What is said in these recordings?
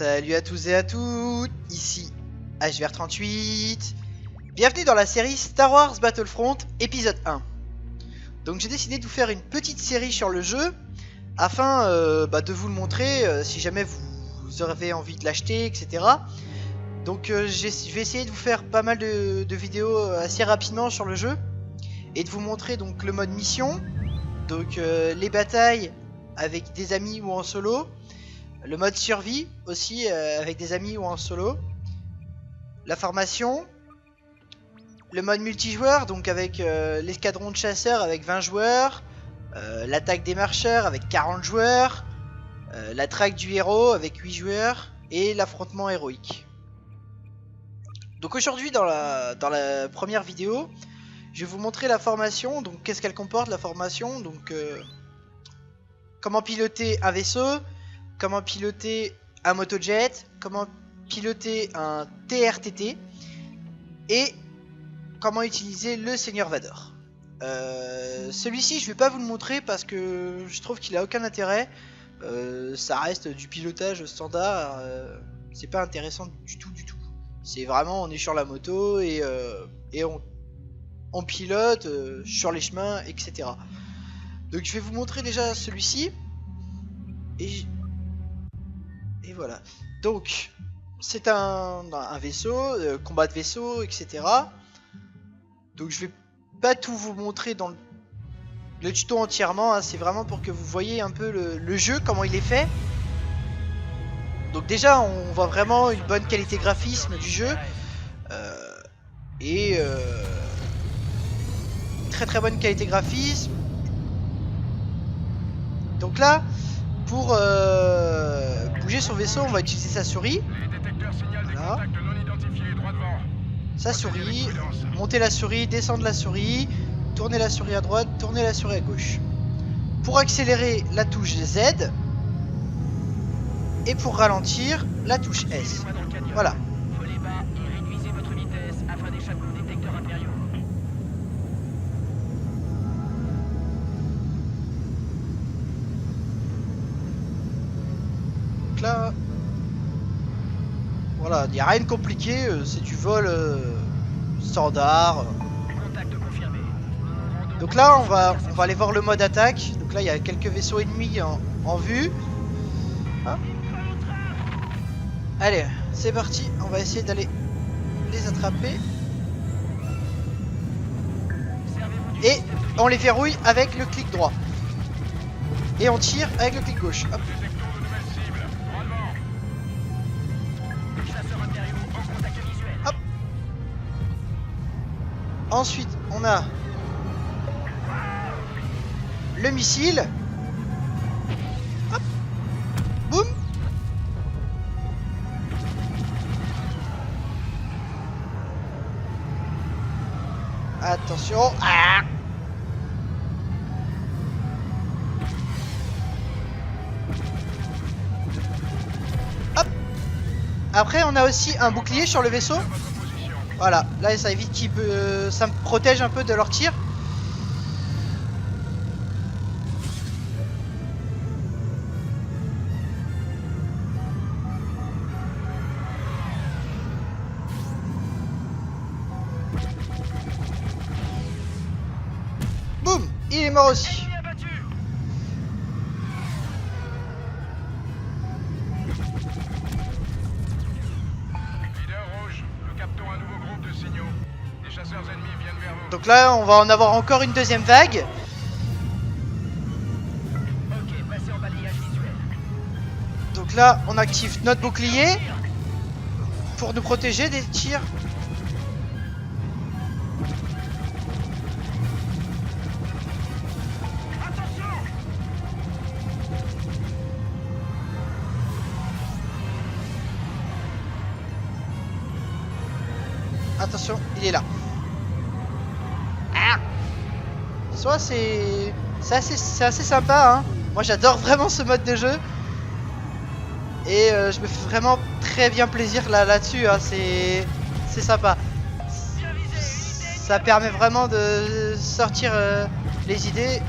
Salut à tous et à toutes, ici HVR38. Bienvenue dans la série Star Wars Battlefront épisode 1. Donc j'ai décidé de vous faire une petite série sur le jeu afin de vous le montrer si jamais vous avez envie de l'acheter, etc. Donc je vais essayer de vous faire pas mal de vidéos assez rapidement sur le jeu et de vous montrer donc le mode mission, donc les batailles avec des amis ou en solo, le mode survie aussi avec des amis ou en solo, la formation, le mode multijoueur donc avec l'escadron de chasseurs avec 20 joueurs, l'attaque des marcheurs avec 40 joueurs, la traque du héros avec 8 joueurs et l'affrontement héroïque. Donc aujourd'hui dans la première vidéo, je vais vous montrer la formation. Donc qu'est-ce qu'elle comporte la formation, donc comment piloter un vaisseau, comment piloter un motojet, comment piloter un TRTT et comment utiliser le Seigneur Vador. Celui-ci je vais pas vous le montrer parce que je trouve qu'il a aucun intérêt. Ça reste du pilotage standard, c'est pas intéressant du tout. C'est vraiment, on est sur la moto et on pilote sur les chemins, etc. Donc je vais vous montrer déjà celui-ci. Et voilà. Donc c'est un vaisseau, combat de vaisseau, etc. Donc je vais pas tout vous montrer dans le tuto entièrement, hein. C'est vraiment pour que vous voyez un peu le jeu, comment il est fait. Donc déjà on voit vraiment une bonne qualité graphisme du jeu très bonne qualité graphisme. Donc là pour bouger son vaisseau on va utiliser sa souris. Voilà. Sa souris, monter la souris, descendre la souris, tourner la souris à droite, tourner la souris à gauche. Pour accélérer la touche Z. Et pour ralentir, la touche S. Voilà. Donc là, voilà, il n'y a rien de compliqué, c'est du vol standard. Donc là, on va aller voir le mode attaque. Donc là, il y a quelques vaisseaux ennemis en vue. Hein? Allez, c'est parti, on va essayer d'aller les attraper. Et on les verrouille avec le clic droit. Et on tire avec le clic gauche. Hop. Hop. Ensuite, on a le missile. Hop. Boum. Attention. Ah. Hop. Après on a aussi un bouclier sur le vaisseau. Voilà, là ça évite qu'il peut, ça me protège un peu de leur tir. Boum, il est mort aussi. Donc là, on va en avoir encore une deuxième vague. Donc là, on active notre bouclier pour nous protéger des tirs. Attention, il est là. Ah, soit c'est assez sympa, hein. Moi j'adore vraiment ce mode de jeu. Et je me fais vraiment très bien plaisir là-dessus, hein. C'est sympa. Ça permet vraiment de sortir les idées.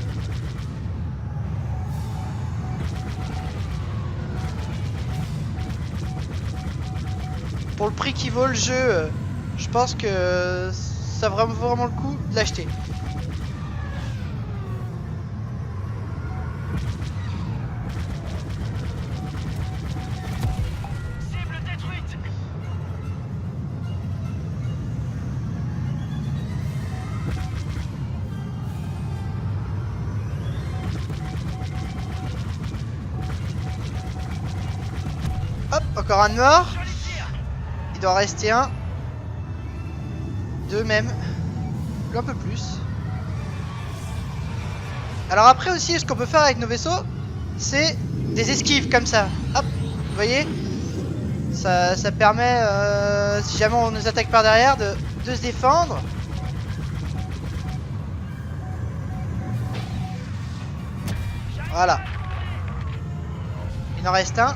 pour le prix qui vaut le jeu, je pense que ça vaut vraiment le coup de l'acheter. Hop, encore un de mort. Il doit en rester un. Deux même. Un peu plus. Alors après aussi, ce qu'on peut faire avec nos vaisseaux, c'est des esquives comme ça. Hop, vous voyez, ça permet, si jamais on nous attaque par derrière, de se défendre. Voilà. Il en reste un.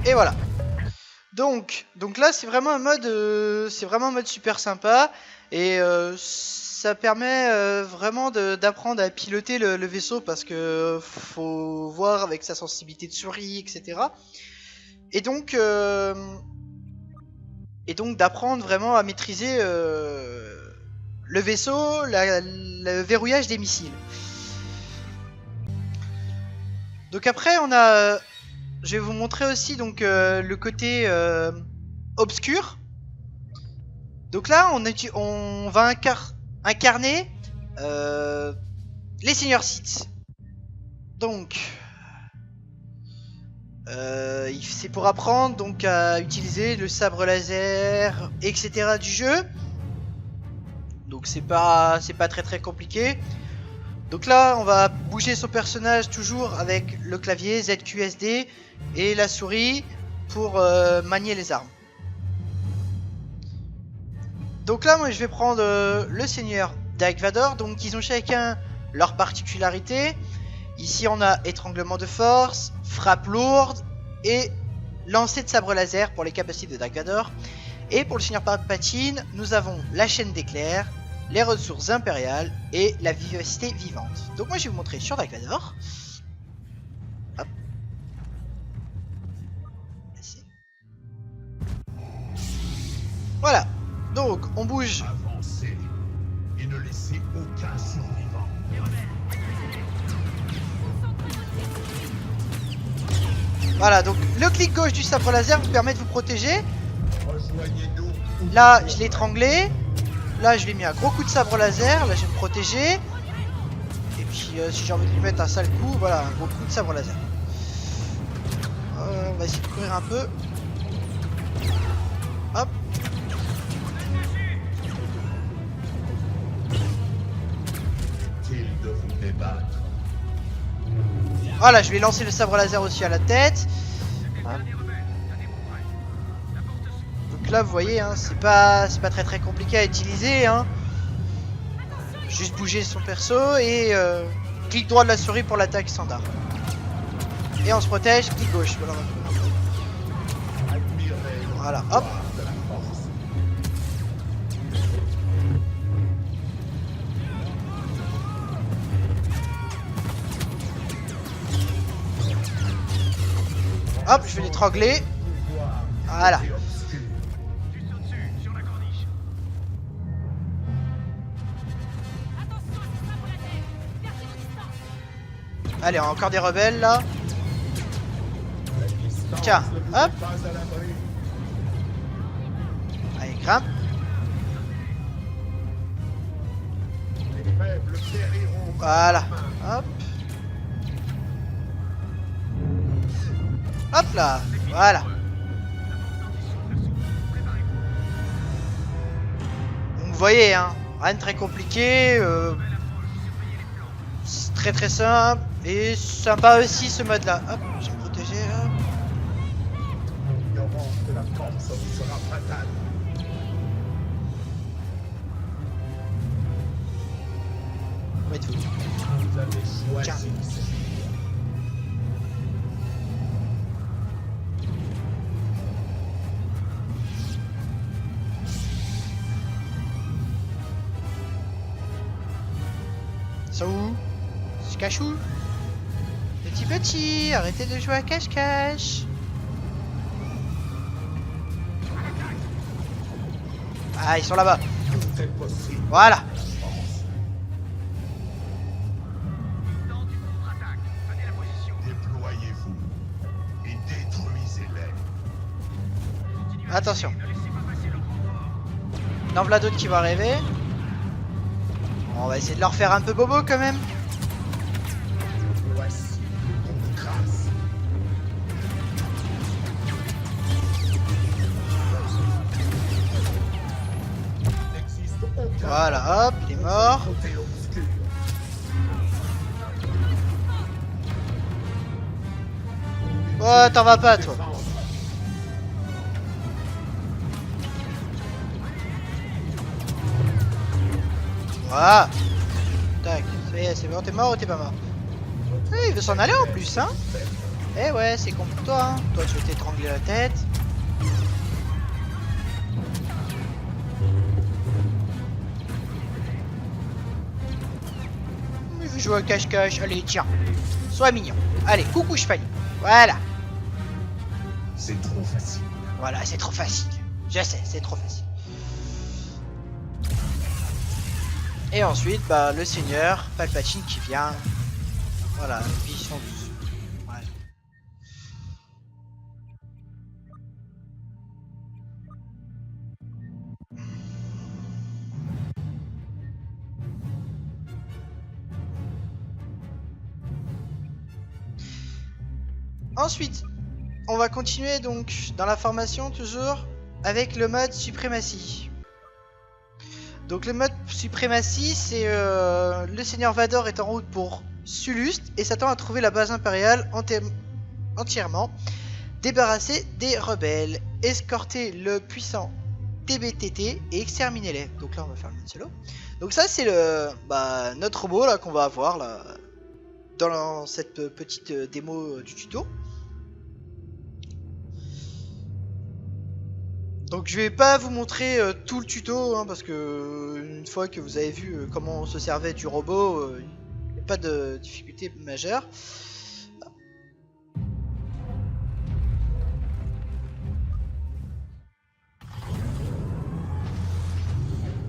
Et voilà. Donc là c'est vraiment un mode super sympa et ça permet vraiment d'apprendre à piloter le vaisseau parce que faut voir avec sa sensibilité de souris, etc. Et donc d'apprendre vraiment à maîtriser le vaisseau, le verrouillage des missiles. Donc après on a je vais vous montrer aussi donc le côté obscur. Donc là on va incarner les seigneurs Sith. Donc c'est pour apprendre donc à utiliser le sabre laser, etc. du jeu. Donc c'est pas très compliqué. Donc là on va bouger son personnage toujours avec le clavier ZQSD et la souris pour manier les armes. Donc là moi je vais prendre le seigneur Dark Vador. Donc ils ont chacun leur particularité. Ici on a étranglement de force, frappe lourde et lancer de sabre laser pour les capacités de Dark Vador. Et pour le seigneur Palpatine nous avons la chaîne d'éclairs, les ressources impériales et la vivacité vivante. Donc moi je vais vous montrer sur Dark Vador. Hop. Voilà. Donc on bouge. Avancez et ne laissez aucun survivant. Voilà, donc le clic gauche du sabre laser vous permet de vous protéger. Rejoignez-nous. Là je l'ai étranglé. Là je lui ai mis un gros coup de sabre laser, là je vais me protéger. Et puis si j'ai envie de lui mettre un sale coup, voilà, un gros coup de sabre laser. On va essayer de courir un peu. Hop. Utile de vous débattre. Voilà, je vais lancer le sabre laser aussi à la tête. Hop. Donc là vous voyez, hein, c'est pas très compliqué à utiliser. Hein. Juste bouger son perso et clic droit de la souris pour l'attaque standard. Et on se protège, clic gauche. Voilà, Admirez voilà, hop. de la force. Hop, je vais l'étrangler. Voilà. Et obscur. Allez, encore des rebelles là. La distance Tiens, ne vous hop. est pas à l'abri. Allez, grimpe. Les faibles périront. Voilà. Hop. Hop là. Voilà. Donc vous voyez, hein, rien de très compliqué. C'est très simple. Et sympa aussi ce mode là. Hop, je vais me protéger. Hop. L'ignorance de la force vous sera fatale. Où êtes-vous? Vous avez choisi. Tiens. Ils sont où? Ils se cachent où? Petit, arrêtez de jouer à cache-cache. Ah, ils sont là-bas. Tout est possible. Voilà. Déployez-vous et détruisez-les. Attention. Il en voilà d'autres qui vont arriver. On va essayer de leur faire un peu bobo quand même. Voici mon grâce. Il n'existe aucun Voilà, hop, il est mort. côté obscur. Oh, t'en vas pas toi. Voilà. Tac, ça y est, c'est bon, t'es mort ou t'es pas mort? Il veut s'en aller en plus, hein. Eh ouais, c'est con pour toi, hein. Toi, tu veux t'étrangler la tête. Il veut jouer à cache-cache. Allez, tiens. Sois mignon. Allez, coucou, cheval. Voilà. C'est trop facile. Voilà, c'est trop facile. Je sais, c'est trop facile. Et ensuite, bah, le seigneur Palpatine qui vient. Voilà, et puis ils sont tous. Ouais. Ensuite, on va continuer donc dans la formation toujours avec le mode suprématie. Donc le mode suprématie, c'est le seigneur Vador est en route pour Sullust et s'attend à trouver la base impériale entièrement débarrassée des rebelles, escorter le puissant TBTT et exterminer les. Donc là on va faire le mode solo. Donc ça c'est le notre robot là qu'on va avoir là dans cette petite démo du tuto. Donc je vais pas vous montrer tout le tuto hein, parce que une fois que vous avez vu comment on se servait du robot, il n'y a pas de difficulté majeure.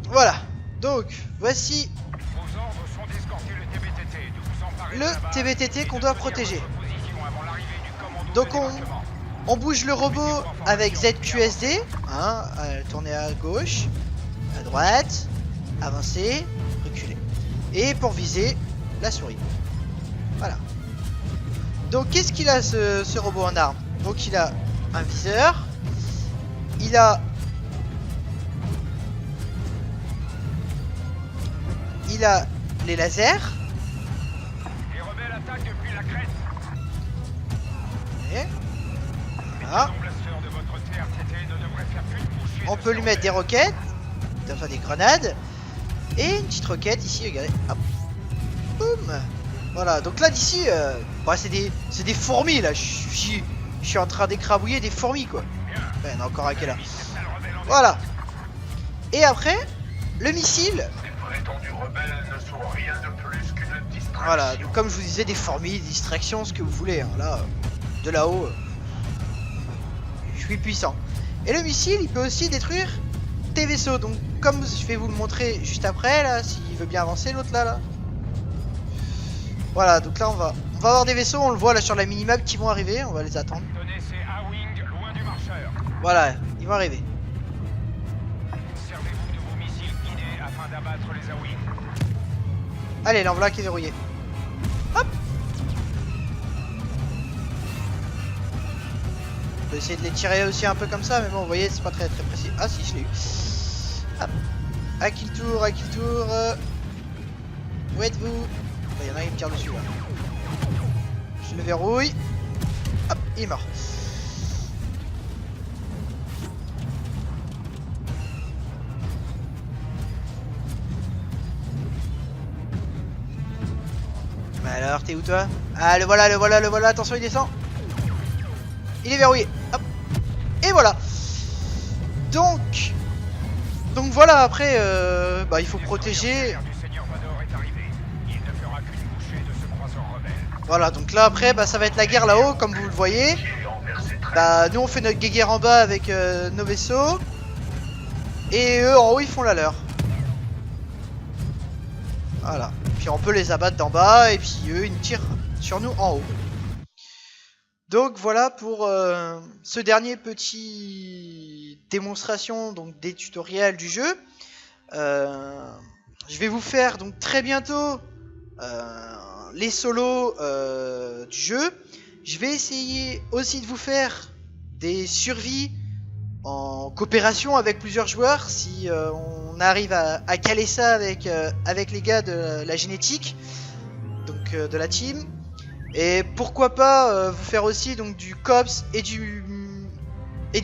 Voilà, donc voici le TBTT qu'on doit protéger. Donc on bouge le robot avec ZQSD, hein, tourner à gauche, à droite, avancer, reculer. Et pour viser, la souris. Voilà. Donc qu'est-ce qu'il a ce robot en arme? Donc il a un viseur, il a les lasers. Les rebelles attaquent depuis la crête. Et voilà. On peut lui mettre des roquettes, enfin des grenades, et une petite roquette ici, regardez, hop, boum. Voilà, donc là d'ici, c'est des fourmis là, je suis en train d'écrabouiller des fourmis quoi. Enfin, il y en a encore un qui est là. Voilà. Et après, le missile. Voilà, donc comme je vous disais, des fourmis, des distractions, ce que vous voulez, hein. Là, de là-haut, je suis puissant. Et le missile, il peut aussi détruire tes vaisseaux. Donc, comme je vais vous le montrer juste après, là, s'il veut bien avancer, l'autre là. Voilà, donc là, on va avoir des vaisseaux, on le voit là sur la minimap qui vont arriver, on va les attendre. Voilà, ils vont arriver. Servez-vous de vos missiles guidés afin d'abattre les A-Wing. Allez, l'enveloppe est verrouillée. Hop. On peut essayer de les tirer aussi un peu comme ça, mais bon, vous voyez, c'est pas très précis. Ah si, je l'ai eu. Hop. À qui le tour, à qui le tour. Où êtes-vous? Il y en a un qui me tire dessus là. Je le verrouille. Hop, il est mort. Bah alors, t'es où toi? Ah, le voilà, le voilà, le voilà. Attention, il descend. Il est verrouillé. Hop. Et voilà. Donc voilà, après, il faut protéger. Voilà, donc là après bah, ça va être la guerre là-haut comme vous le voyez. Bah nous on fait notre guerre en bas avec nos vaisseaux. Et eux en haut ils font la leur. Voilà. Puis on peut les abattre d'en bas et puis eux ils nous tirent sur nous en haut. Donc voilà pour ce dernier petit démonstration donc des tutoriels du jeu. Je vais vous faire donc très bientôt les solos du jeu. Je vais essayer aussi de vous faire des survies en coopération avec plusieurs joueurs si on arrive à caler ça avec les gars de la génétique, donc de la team. Et pourquoi pas vous faire aussi donc du cops et du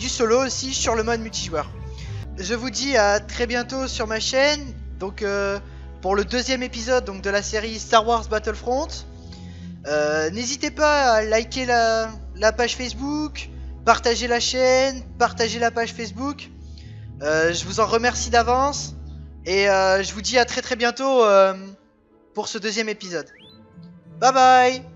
solo aussi sur le mode multijoueur. Je vous dis à très bientôt sur ma chaîne. Donc pour le deuxième épisode donc de la série Star Wars Battlefront. N'hésitez pas à liker la page Facebook, partager la chaîne, partager la page Facebook. Je vous en remercie d'avance. Et je vous dis à très bientôt pour ce deuxième épisode. Bye bye.